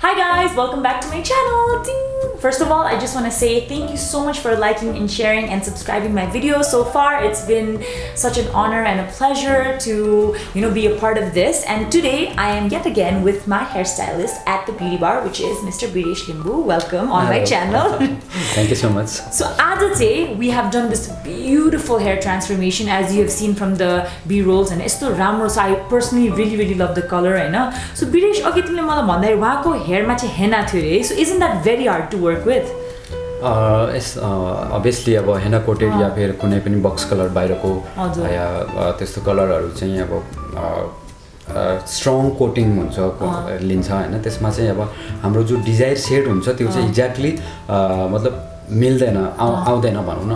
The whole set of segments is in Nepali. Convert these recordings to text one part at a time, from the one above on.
Hi guys, welcome back to my channel. Ding! First of all, I just want to say thank you so much for liking and sharing and subscribing my videos. So far, it's been such an honor and a pleasure to be a part of this. And today, I am yet again with my hairstylist at the beauty bar, which is Mr. Biresh Limbu. Welcome on my channel. Thank you so much. So today, we have done this beautiful hair transformation as you have seen from the B-rolls, and it's so ramro. So I personally really love the color right now. So Biresh, okay, तिमीले मलाई भन्दै उहाँको हेयरमा चाहिँ henna थियो रे. So isn't that very hard to work with? Yes, obviously अब henna coated या फिर कुनै पनि box color बाहिरको या त्यस्तो कलरहरु चाहिँ अब strong coating हुन्छ लिन्छ हैन. त्यसमा चाहिँ अब हाम्रो जो desired shade हुन्छ त्यो चाहिँ exactly मतलब मिल्दैन आउँदैन भनौं न.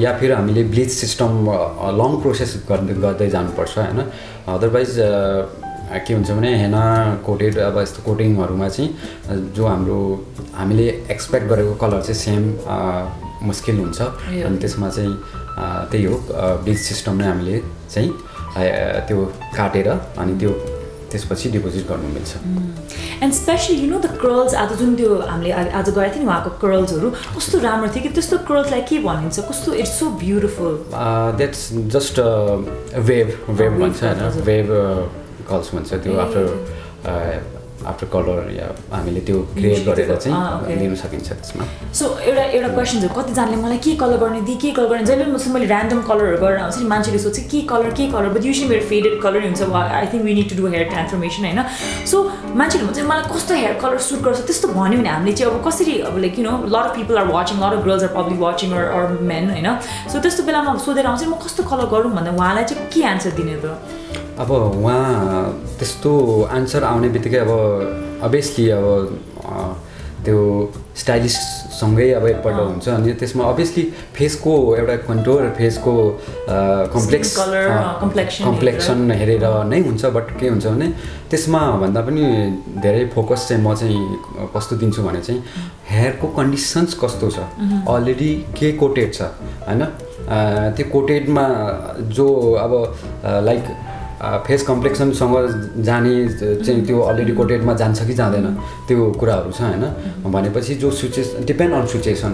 या फिर हामीले ब्लिच सिस्टम लङ प्रोसेस गर्दै जानुपर्छ हैन. अदरवाइज के हुन्छ भने हेना कोटेड अब यस्तो कोटिङहरुमा चाहिँ जो हामीले एक्सपेक्ट गरेको कलर चाहिँ सेम मुस्किल हुन्छ. अनि त्यसमा चाहिँ त्यही हो ब्लिच सिस्टम नै हामीले चाहिँ त्यो काटेर अनि त्यो त्यसपछि डिपोजिट गर्नु मिल्छ. And especially the curls आज जुन त्यो हामीले आज गरे थियौ नि उहाँको कर्ल्सहरु कस्तो राम्रो थियो कि त्यस्तो कर्ल्स लाइक के भनिन्छ कस्तो it's so beautiful. That's just a wave भन्छ हैन. Wave कर्ल्स भन्छ त्यो आफ्टर कलर या हामीले त्यो क्रिएट गरेर चाहिँ लिन सकिन्छ त्यसमा. सो एउटा क्वेशन छ कति जनाले मलाई के कलर गर्ने जहिले मैले र्यान्डम कलरहरु गरेर आउँछ नि मान्छेले सोच्छ के कलर बट युजुअली मेरो फेडेड कलर हुन्छ. I think we need to do hair transformation हैन. सो मान्छेले भन्छ मलाई कस्तो हेयर कलर सुट गर्छ त्यस्तो भन्यो भने हामीले चाहिँ अब कसरी अब like lot of people are watching lot of girls are probably watching और मेन हैन. सो त्यस्तो बेलामा सोधेर आउँछ म कस्तो कलर गरौँ भन्दा उहाँलाई चाहिँ के आन्सर दिने त? अब उहाँ त्यस्तो आन्सर आउने बित्तिकै अब अभियसली अब त्यो स्टाइलिस्ट सँगै अब एकपल्ट हुन्छ. अनि त्यसमा अभियसली फेसको एउटा कन्टुर फेसको कम्प्लेक्सन हेरेर नै हुन्छ. बट के हुन्छ भने त्यसमा भन्दा पनि धेरै फोकस चाहिँ म चाहिँ कस्तो दिन्छु भने चाहिँ हेयरको कन्डिसन्स कस्तो छ, अलरेडी के कोटेड छ हैन. त्यो कोटेडमा जो अब लाइक फेस कम्प्लेक्सनसँग जाने चाहिँ त्यो अलरेडी कोटेडमा जान्छ कि जाँदैन त्यो कुराहरू छ हैन. भनेपछि जो सिचुएसन डिपेन्ड अन सिचुएसन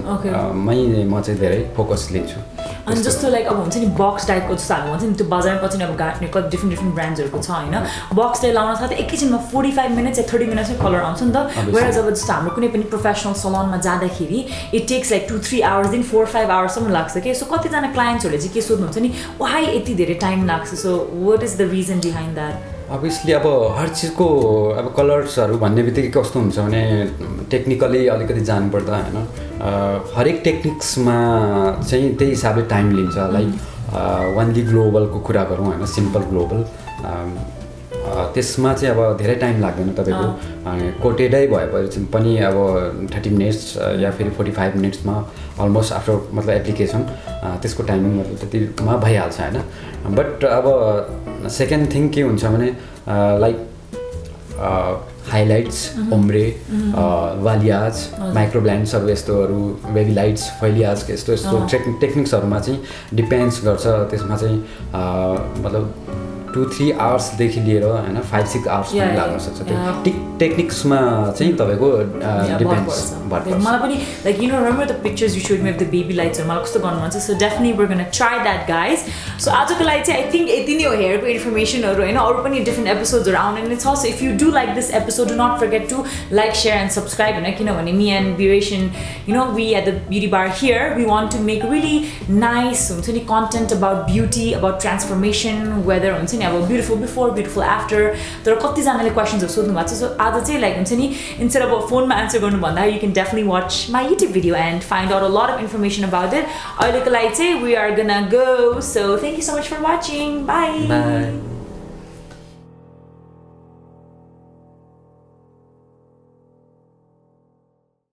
मै म चाहिँ धेरै फोकस लिन्छु. अनि जस्तो लाइक अब हुन्छ नि बक्स टाइपको जस्तो हामी भन्छ नि त्यो बजारमा पछि अब गाट्ने कति डिफ्रेन्ट ब्रान्ड्सहरुको छ हैन. बक्स टाइप लाउन साथै एकैछिनमा 45 मिनेट्स या 30 मिनेट्समै कलर आउँछ नि त. वेयरज अब जस्तो हाम्रो कुनै पनि प्रोफेसनल सलनमा जाँदाखेरि इट टेक्स लाइक 2-3 आवर्स दिन 4-5 आवर्स सम्म लाग्छ के. सो कतिजना क्लाइन्ट्सहरुले चाहिँ के सोध्नुहुन्छ नि वाइ यति धेरै टाइम लाग्छ. So what is the reason behind that? Obviously अब हर चीजको अब कलर्सहरु भन्ने बित्तिकै कस्तो हुन्छ भने टेक्निकली अलिकति जान्नुपर्दा हैन. हरेक टेक्निक्समा चाहिँ त्यही हिसाबले टाइम लिन्छ. लाइक ओन्ली ग्लोबलको कुरा गरौँ हैन, सिम्पल ग्लोबल त्यसमा चाहिँ अब धेरै टाइम लाग्दैन तपाईको. कोटेडै भएपछि पनि अब 30 मिनेट्स या फेरि 45 मिनेट्समा अलमोस्ट आफ्टर मतलब एप्लिकेसन त्यसको टाइमिङ मतलब त्यतिमा भइहाल्छ हैन. बट अब सेकेन्ड थिङ के हुन्छ भने लाइक हाइलाइट्स, ओम्ब्रे, वालियाज, माइक्रोब्ल्यान्ड्सहरु यस्तोहरु, बेबी लाइट्स, फैलियाज यस्तो टेक्निक्सहरुमा चाहिँ डिपेन्ड्स गर्छ. त्यसमा चाहिँ मतलब 2-3 आवर्स देखि लिएर हैन 5-6 आवर्स पनि लाग्न सक्छ. त्यो टेक्निक्समा चाहिँ तपाईको डिपेन्ड्स भर्छ. मलाई पनि like remember the pictures you showed me of the baby lights मलाई कस्तो गर्नु मन छ. So definitely we are gonna try that guys. So आजको लागि चाहिँ आई थिंक यति नै हो हेयरको इन्फर्मेसनहरु हैन. अरु पनि डिफ्रेन्ट एपिसोड्सहरु आउने नै छ. So if you do like this episode do not forget to like share and subscribe हैन. किनभने me and Biresh we at the beauty bar here we want to make really nice हुन्छ नि content about beauty about transformation whether हुन्छ नि अब ब्युटिफुल बिफोर ब्युटिफुल आफ्टर. तर कतिजनाले क्वेसन्सहरु सोध्नु भएको छ. सो आज चाहिँ लाइक हुन्छ नि इन्स्टेड अफ फोनमा आन्सर गर्नु भन्दा you can definitely watch my YouTube video and find out a lot of information about it. अहिलेको लागि चाहिँ we are gonna go. So thank you so much for watching. By.